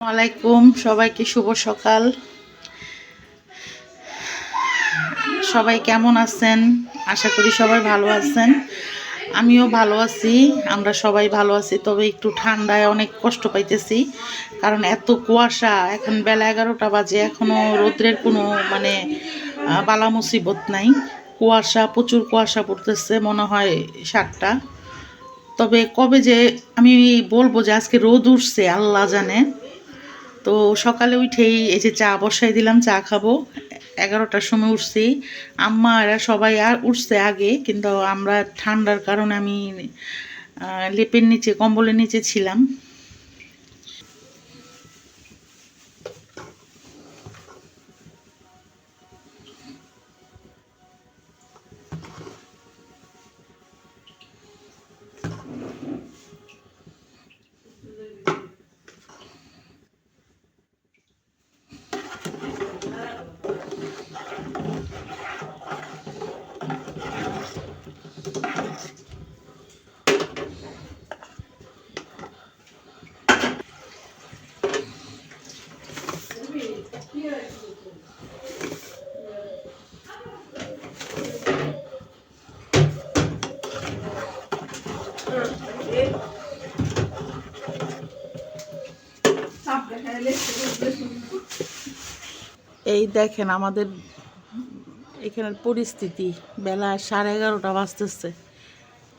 ওয়ালাইকুম সবাইকে শুভ সকাল। সবাই কেমন আছেন? আশা করি সবাই ভালো আছেন। আমিও ভালো আছি, আমরা সবাই ভালো আছি। তবে একটু ঠান্ডায় অনেক কষ্ট পাইতেছি, কারণ এত কুয়াশা। এখন বেলা 11টা বাজে, এখনও রৌদ্রের কোনো বালা মুসিবত নাই। কুয়াশা, প্রচুর কুয়াশা পড়তেছে, মনে হয় 7টা। তবে কবে যে আমি বলবো যে আজকে রোদ উঠছে আল্লাহ জানে। তো সকালে উঠেই এই যে চা বসাই দিলাম, চা খাবো। 11টার সময় উঠছি, আম্মা এরা সবাই আর উঠছে আগে, কিন্তু আমরা ঠান্ডার কারণে আমি লেপের নিচে, কম্বলের নিচে ছিলাম। এই দেখেন আমাদের এখানের পরিস্থিতি, বেলা 11:30 বাজতেছে।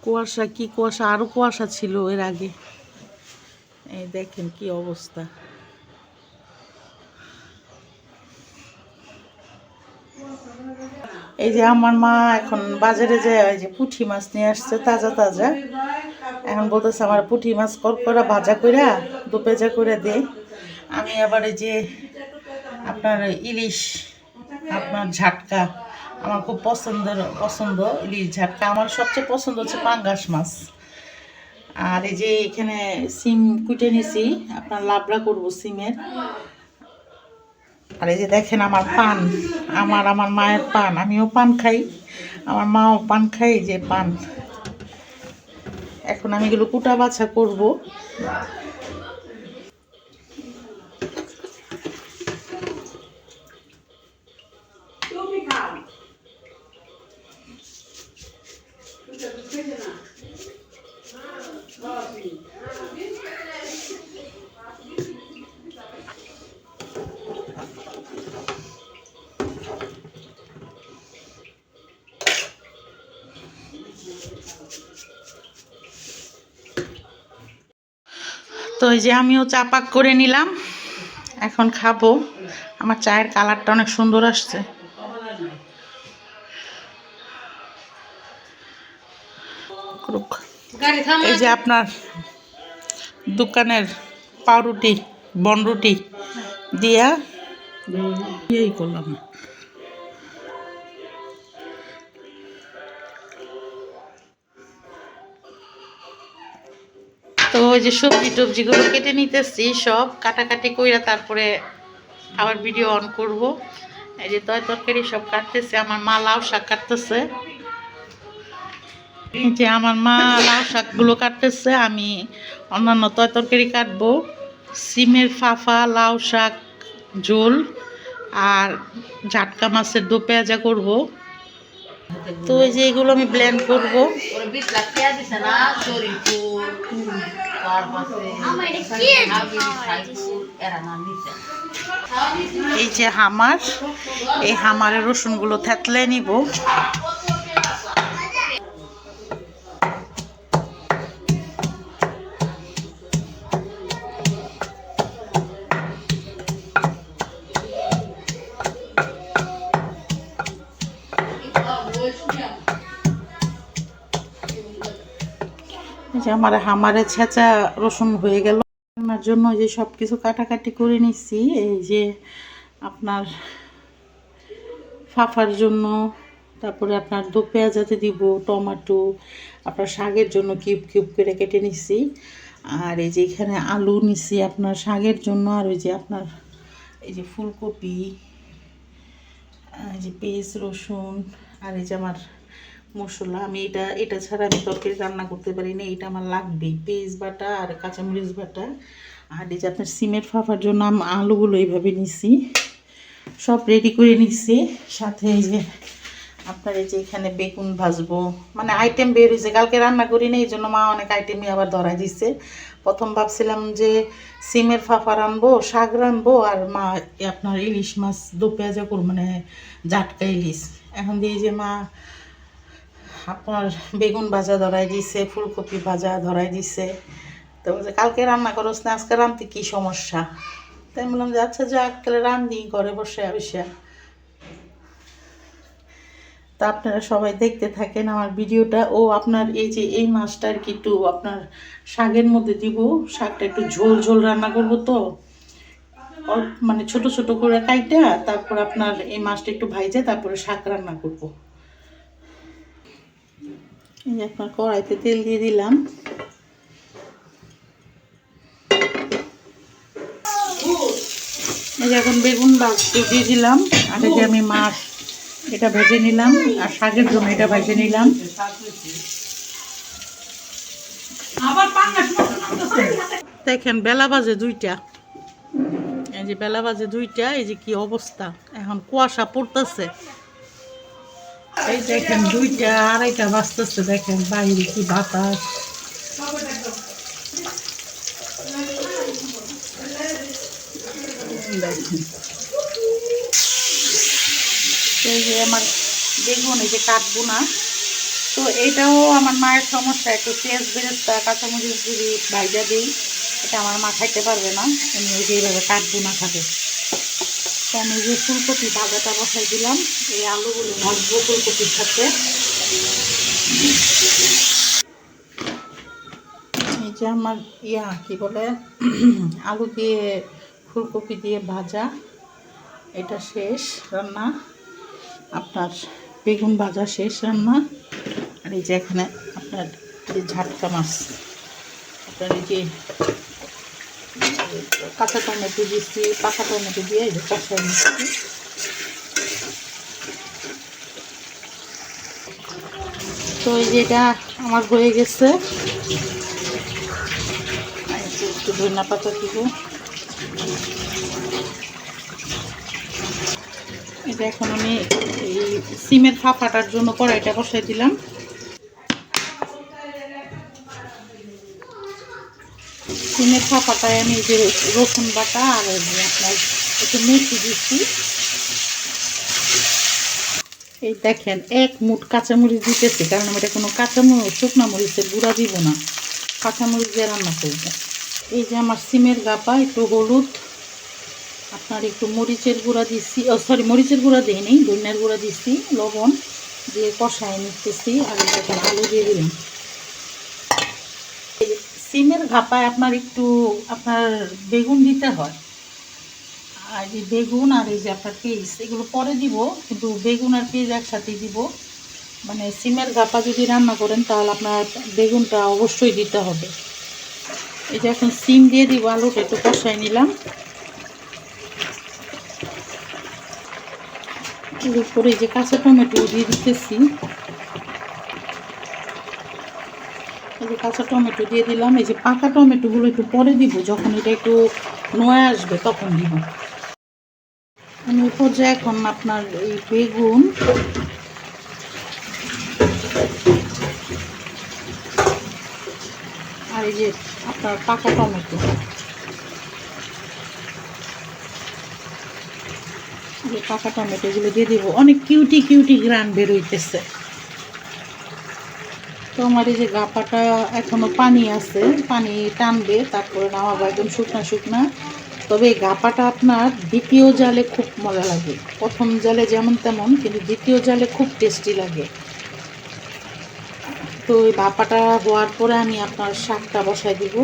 কুয়াশা, কি কুয়াশা! আরো কুয়াশা ছিল এর আগে। এই দেখেন কি অবস্থা। এই যে আমার মা এখন বাজারে যায়, ওই যে পুঁটি মাছ নিয়ে আসছে, তাজা তাজা। এখন বলতেছে আমার পুঁটি মাছ করকরা ভাজা কইরা দুপেজা করে দে। আমি আবার এই যে আপনার ইলিশ, আপনার ঝাটকা, আমার খুব পছন্দ ইলিশ ঝাটকা। আমার সবচেয়ে পছন্দ হচ্ছে পাঙ্গাস মাছ। আর এই যে এখানে সিম কুটে নিছি, আপনার লাবড়া করবো সিমের। আর এই যে দেখেন আমার পান, আমার মায়ের পান, আমিও পান খাই, আমার মাও পান খাই। যে পান, এখন আমি এগুলো কুটা বাছা করবো। তো এই যে আমিও চা পাক করে নিলাম, এখন খাবো। আমার চায়ের কালারটা অনেক সুন্দর আসছে। এই যে আপনার দোকানের পাউরুটি, বনরুটি দিয়া দিয়েই করলাম। তো ওই যে সবজি টবজিগুলো কেটে নিতেছি, সব কাটাকাটি কইরা তারপরে আবার ভিডিও অন করব। এই যে তরকারি সব কাটতেছে, আমার মা লাউ শাক কাটতেছে। এই যে আমার মা লাউ শাকগুলো কাটতেছে, আমি অন্যান্য তরকারি কাটবো। সিমের ফাফা, লাউ শাক ঝোল, আর ঝাটকা মাছের দো পেঁয়াজা করবো। তো এই যে এগুলো আমি ব্লেন্ড করবো। এই যে হামার, এই হামারের রসুনগুলো থেতলে নিব। আমার হামারে ছেঁচা রসুন হয়ে গেল। রান্নার জন্য যে সব কিছু কাটাকাটি করে নিচ্ছি। এই যে আপনার ফাফার জন্য, তারপরে আপনার দো পেঁয়াজাতে দিব, টমেটো, আপনার শাকের জন্য কিউব কিউব করে কেটে নিচ্ছি। আর এই যে এখানে আলু নিচ্ছি আপনার শাকের জন্য। আর ওই যে আপনার এই যে ফুলকপি, এই যে পেঁয়াজ, রসুন, আর এই যে আমার মশলা। আমি এটা ছাড়া আমি তরকারি রান্না করতে পারি না, এটা আমার লাগবেই। পেঁয়াজ বাটা আর কাঁচামরিচ বাটা আর এই যে আপনার সিমের ফাফার জন্য আমি আলুগুলো এইভাবে নিছি, সব রেডি করে নিছি। সাথে এই যে আপনার এই যে এখানে বেগুন ভাজবো, মানে আইটেম বের হয়েছে, কালকে রান্না করি না, এই জন্য মা অনেক আইটেমই আবার ধরাই দিচ্ছে। প্রথম ভাবছিলাম যে সিমের ফাফা রানবো, শাক রানবো, আর মা আপনার ইলিশ মাছ দো পেঁয়াজা করবো, মানে জাটকা ইলিশ। এখন দিয়ে যে মা আপনার বেগুন ভাজা ধরাই দিছে, ফুলকপি ভাজা ধরাই দিছে। তো বলছে কালকে রান্না করোস না, আজকে রানতে কী সমস্যা? তাই বললাম যে আচ্ছা যা কালে রান্ধি ঘরে বসে বসে। তা আপনারা সবাই দেখতে থাকেন আমার ভিডিওটা। ও আপনার এই যে এই মাছটা আর কি একটু আপনার শাকের মধ্যে দিব, শাকটা একটু ঝোল ঝোল রান্না করবো, তো মানে ছোট ছোট করে কাইটা তারপর আপনার এই মাছটা একটু ভাইজে তারপরে শাক রান্না করব। এই যে আপনার কড়াইতে তেল দিয়ে দিলাম। এই যে এখন বেগুন ভাজতে দিয়ে দিলাম, আর এই যে আমি মাছ এটা ভেজে নিলাম, আর শাকের জন্য এটা ভেজে নিলাম। দেখেন বেলা বাজে 2টা, এই যে বেলা বাজে 2টা, এই যে কি অবস্থা, এখন কুয়াশা পড়তেছে। এই দেখেন 2টা 2:30 বাজতেছে, দেখেন বাইরে কি বাতাস। দেখেন এই যে আমার বেগুন এই যে কাটবো না, তো এটাও আমার মায়ের সমস্যা, একটু পেঁয়াজ বেরেস্তা কাঁচামরিচ যদি ভাইজা দিই, এটা আমার মা খাইতে পারবে না, আমি ওই যে এইভাবে কাটবো না খাবে। তো আমি যে ফুলকপি ভাজাটা বসাই দিলাম, এই আলুগুলো ভাজবো ফুলকপির সাথে। এই যে আমার কি বলে আলু দিয়ে ফুলকপি দিয়ে ভাজা, এটা শেষ রান্না। আপনার বেগুন ভাজা শেষ রান্না। আর এই যে এখানে আপনার যে ঝাটকা মাছ, আপনার এই যে কাঁচা টমেটো দিচ্ছি, পাকা টমেটো দিয়ে এই যে কষাই নিচ্ছি। তো এই যে এটা আমার হয়ে গেছে, একটু ধনিয়া পাতা দিব। এটা এখন আমি এই সিমের ফাফাটার জন্য কড়াইটা বসাই দিলাম। সিমের ফাফাটায় আমি যে রসুন বাটা আর আপনার একটু মেথি দিচ্ছি। এই দেখেন 1 মুঠ কাঁচামরিচ দিতেছি, কারণ আমি এটা কোনো কাঁচামরিচ শুকনো মরিচের গুঁড়া দিব না, কাঁচামরিচ দিয়ে রান্না করব। এই যে আমার সিমের গাপা, একটু হলুদ, আপনার একটু মরিচের গুঁড়া দিচ্ছি, সরি মরিচের গুঁড়া দিই নেই, ধনিয়ার গুঁড়া দিচ্ছি, লবণ দিয়ে কষায় নিতেছি। আর এখন আলু দিয়ে দিলাম। সিমের ঘাপায় আপনার একটু আপনার বেগুন দিতে হয়, আর এই বেগুন আর এই যে আপনার পেঁয়াজ এগুলো পরে দিব, কিন্তু বেগুন আর পেঁয়াজ একসাথেই দিব। মানে সিমের ঘাপা যদি রান্না করেন তাহলে আপনার বেগুনটা অবশ্যই দিতে হবে। এই যে এখন সিম দিয়ে দিব, আলুটা একটু কষাই নিলাম। এর উপরে যে কাঁচা টমেটো দিয়ে দিতেছি, এই যে কাঁচা টমেটো দিয়ে দিলাম। এই যে পাকা টমেটোগুলো একটু পরে দিব, যখন এটা একটু নয়ে আসবে তখন দিব। আমি পর্যায়ে এখন আপনার এই বেগুন আর এই যে আপনার পাকা টমেটো, যে পাকা টমেটোগুলো দিয়ে দিব। অনেক কিউটি কিউটি গ্রান বের হইতেছে। তো আমার এই যে গাপাটা এখনো পানি আছে, পানি টানবে, তারপরে নামাবো একদম শুকনা শুকনা। তবে এই গাপাটা আপনার দ্বিতীয় জালে খুব মজা লাগে, প্রথম জালে যেমন তেমন, কিন্তু দ্বিতীয় জালে খুব টেস্টি লাগে। তো এই ভাপাটা হওয়ার পরে আমি আপনার শাকটা বসাই দিব।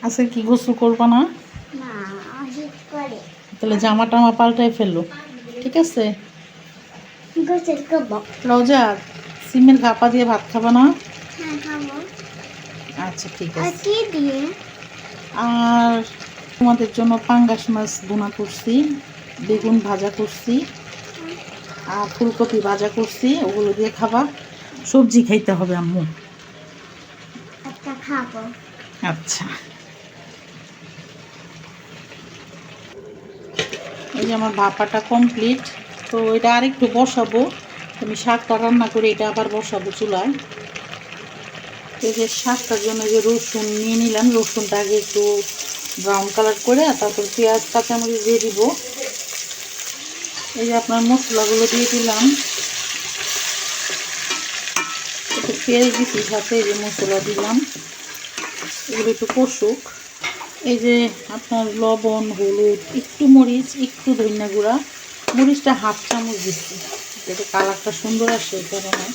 আজকে কি গোসল করবো না? তাহলে জামা টামা পাল্টাই ফেললো, ঠিক আছে? রোজা সিমের গাপা দিয়ে ভাত খাবো না? আচ্ছা ঠিক আছে। আর তোমাদের জন্য পাঙ্গাস মাছ বোনা করছি, বেগুন ভাজা করছি, আর ফুলকপি ভাজা করছি, ওগুলো দিয়ে খাবা। সবজি খাইতে হবে আম্মু। খাবো। আচ্ছা, এই যে আমার ভাপাটা কমপ্লিট। তো এটা আরেকটু বসাবো, আমি শাকটা রান্না করে এটা আবার বসাবো চুলায়। এই যে শাকটার জন্য যে রসুন নিয়ে নিলাম, রসুনটা আগে একটু ব্রাউন কালার করে তারপর পেঁয়াজ কাঁচামরিচ দিয়ে দিব। এই যে আপনার মশলাগুলো দিয়ে দিলাম, একটু পেঁয়াজ দিচ্ছি সাথে, এই যে মশলা দিলাম, এগুলো একটু কষুক। এই যে আপনার লবণ, হলুদ, একটু মরিচ, একটু ধনিয়া গুঁড়া, মরিচটা হাফ চামচ দিচ্ছি যাতে কালারটা সুন্দর আসে এই কারণে।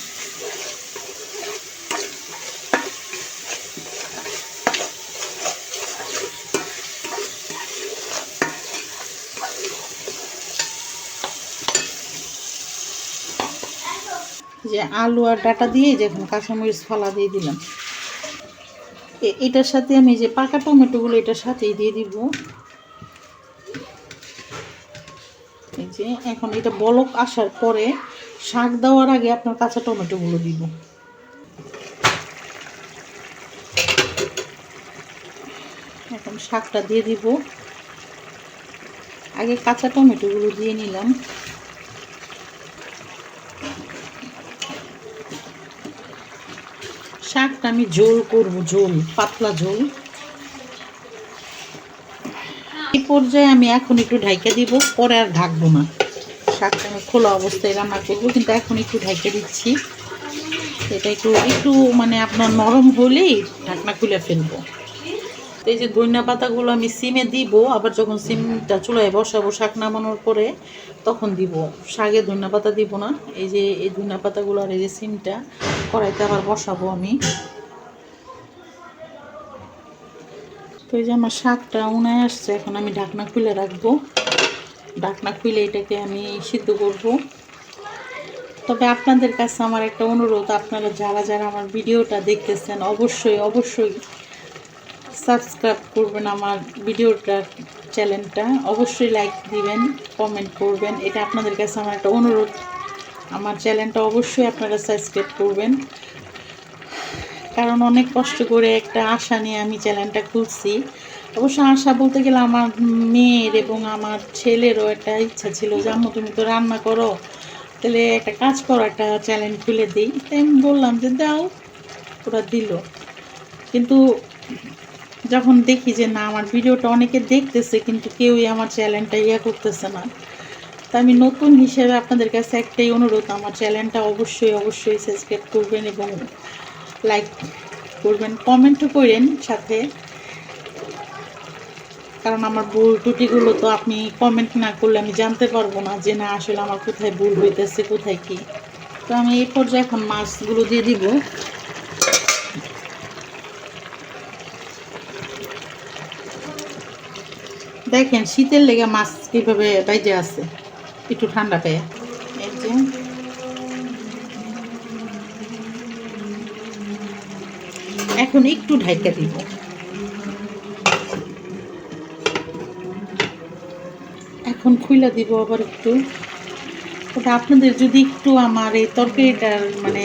যে আলু আর ডাটা দিয়ে যখন কাঁচামরিচ ফালা দিয়ে দিলাম, এটার সাথে আমি যে পাকা টমেটোগুলো এটার সাথেই দিয়ে দিব। এই যে এখন এটা বলক আসার পরে শাক দেওয়ার আগে আপনার কাঁচা টমেটোগুলো দিব। এখন শাকটা দিয়ে দিব, আগে কাঁচা টমেটোগুলো দিয়ে নিলাম। শাকটা আমি ঝোল করব, ঝোল, পাতলা ঝোল। এই পর্যায়ে আমি এখন একটু ঢাইকা দিব, পরে আর ঢাকবো না। শাকটা আমি খোলা অবস্থায় রান্না করবো, কিন্তু এখন একটু ঢাইকা দিচ্ছি। এটা একটু একটু মানে আপনার নরম হলেই ঢাকনা খুলে ফেলবো। এই যে ধনিয়া পাতাগুলো আমি সিমে দিব, আবার যখন সিমটা চুলায় বসাবো শাক নামানোর পরে তখন দিব। শাকে ধনিয়া পাতা দিব না। এই যে এই ধনিয়া পাতাগুলো আর এই যে সিমটা কড়াইতে আবার বসাবো আমি। তো এই যে আমার শাকটা উনায় আসছে, এখন আমি ঢাকনা খুলে রাখবো। ঢাকনা খুলে এটাকে আমি সিদ্ধ করব। তবে আপনাদের কাছে আমার একটা অনুরোধ, আপনারা যারা যারা আমার ভিডিওটা দেখতেছেন অবশ্যই অবশ্যই সাবস্ক্রাইব করবেন আমার ভিডিওটার চ্যানেলটা, অবশ্যই লাইক দিবেন, কমেন্ট করবেন। এটা আপনাদের কাছে আমার একটা অনুরোধ। আমার চ্যানেলটা অবশ্যই আপনারা সাবস্ক্রাইব করবেন, কারণ অনেক কষ্ট করে একটা আশা নিয়ে আমি চ্যানেলটা খুলছি। অবশ্য আশা বলতে গেলে আমার মেয়ের এবং আমার ছেলেরও একটা ইচ্ছা ছিল যে আম্মু তুমি তো রান্না করো, তাহলে একটা কাজ করো, একটা চ্যানেল খুলে দিই। তাই আমি বললাম যে দাও, ওরা দিল। কিন্তু যখন দেখি যে না আমার ভিডিওটা অনেকে দেখতেছে কিন্তু কেউই আমার চ্যানেলটা করতেছে না, তা আমি নতুন হিসেবে আপনাদের কাছে একটাই অনুরোধ, আমার চ্যানেলটা অবশ্যই অবশ্যই সাবস্ক্রাইব করবেন এবং লাইক করবেন, কমেন্টও করেন সাথে। কারণ আমার ভুল ত্রুটিগুলো তো আপনি কমেন্ট না করলে আমি জানতে পারবো না যে না আসলে আমার কোথায় ভুল হইতেছে, কোথায় কি। তো আমি এই পর্যায়ে এখন মাছগুলো দিয়ে দিব। দেখেন শীতের লেগে মাছ কীভাবে বাইজে আছে, একটু ঠান্ডা পেয়ে। এই যে এখন একটু ঢাইকা দিব। এখন খুইলা দিব আবার একটু। ওটা আপনাদের যদি একটু আমার এই তরকারিটার মানে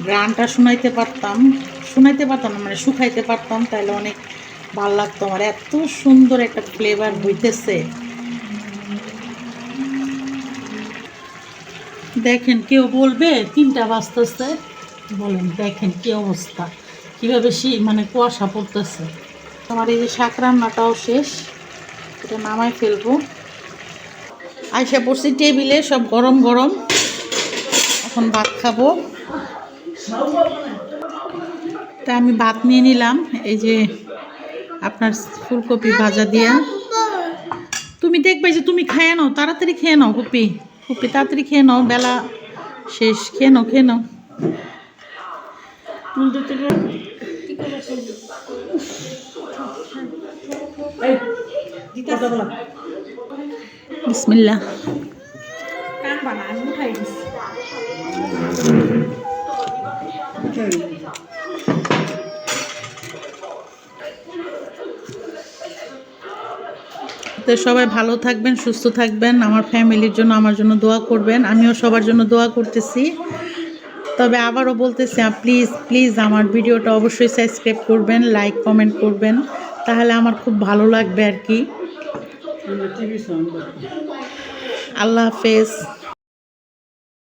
গ্রানটা শোনাইতে পারতাম না, মানে শুকাইতে পারতাম, তাহলে অনেক ভালো লাগতো। আমার এত সুন্দর একটা ফ্লেভার হইতেছে। দেখেন কেউ বলবে 3টা বাজতেছে, বলেন দেখেন কি অবস্থা, কীভাবে মানে কুয়াশা পড়তেছে। আমার এই যে শাক রান্নাটাও শেষ, এটা নামাই ফেলবো। আইসা পড়ছি টেবিলে, সব গরম গরম, এখন ভাত খাবো। তা আমি ভাত নিয়ে নিলাম, এই যে আপনার ফুলকপি ভাজা দিয়া। তুমি দেখবে যে তুমি খেয়ে নাও, তাড়াতাড়ি খেয়ে নাও কপি, কপি তাড়াতাড়ি খেয়ে নাও, বেলা শেষ, খেয়ে নাও খেয়ে নাও। বিসমিল্লাহ। তো সবাই ভালো থাকবেন, সুস্থ থাকবেন, আমার ফ্যামিলির জন্য আমার জন্য দোয়া করবেন। আমিও সবার জন্য দোয়া করতেছি। তবে আবারও বলতেছি প্লিজ প্লিজ আমার ভিডিওটা অবশ্যই সাবস্ক্রাইব করবেন, লাইক কমেন্ট করবেন, তাহলে আমার খুব ভালো লাগবে আর কি। আল্লাহ হাফেজ।